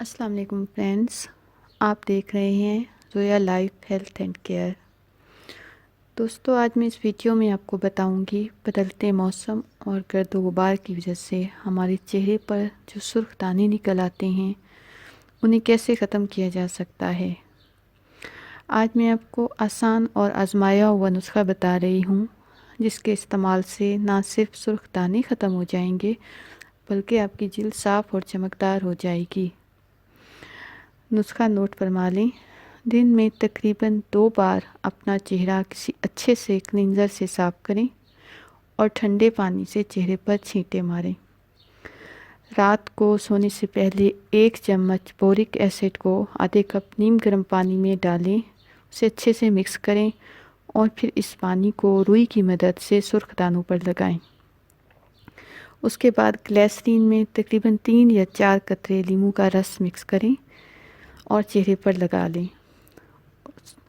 अस्सलाम वालेकुम फ्रेंड्स, आप देख रहे हैं Zoya life health and care. दोस्तों, आज मैं इस वीडियो में आपको बताऊंगी बदलते मौसम और गर्द गुबार की वजह से हमारे चेहरे पर जो सुर्ख दाने निकल आते हैं उन्हें कैसे ख़त्म किया जा सकता है। आज मैं आपको आसान और आजमाया हुआ नुस्खा बता रही हूँ जिसके इस्तेमाल से ना सिर्फ सुर्ख दाने ख़त्म हो जाएंगे बल्कि आपकी जिल्द साफ़ और चमकदार हो जाएगी। नुस्खा नोट फरमा लें। दिन में तकरीबन 2 बार अपना चेहरा किसी अच्छे से क्लींजर से साफ़ करें और ठंडे पानी से चेहरे पर छींटे मारें। रात को सोने से पहले 1 चम्मच बोरिक एसिड को आधे कप नीम गर्म पानी में डालें, उसे अच्छे से मिक्स करें और फिर इस पानी को रुई की मदद से सुर्ख दानों पर लगाएं। उसके बाद ग्लिसरीन में तकरीबन 3 या 4 कतरे नींबू का रस मिक्स करें और चेहरे पर लगा लें।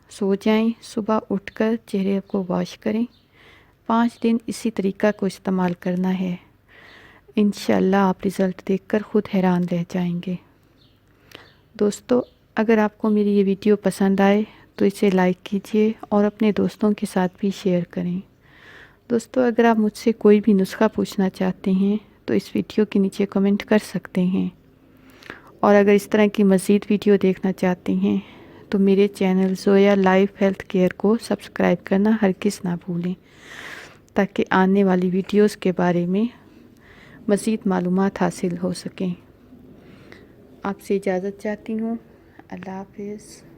सो जाएं, सुबह उठकर चेहरे को वॉश करें। 5 दिन इसी तरीका को इस्तेमाल करना है। इंशाल्लाह आप रिज़ल्ट देखकर ख़ुद हैरान रह जाएंगे। दोस्तों, अगर आपको मेरी ये वीडियो पसंद आए तो इसे लाइक कीजिए और अपने दोस्तों के साथ भी शेयर करें। दोस्तों, अगर आप मुझसे कोई भी नुस्खा पूछना चाहते हैं तो इस वीडियो के नीचे कमेंट कर सकते हैं। और अगर इस तरह की मज़ीद वीडियो देखना चाहते हैं तो मेरे channel Zoya life health care को सब्सक्राइब करना हरगिज़ ना भूलें, ताकि आने वाली वीडियोस के बारे में मज़ीद मालूमात हासिल हो सकें। आपसे इजाज़त चाहती हूँ। अल्लाह हाफ़िज़।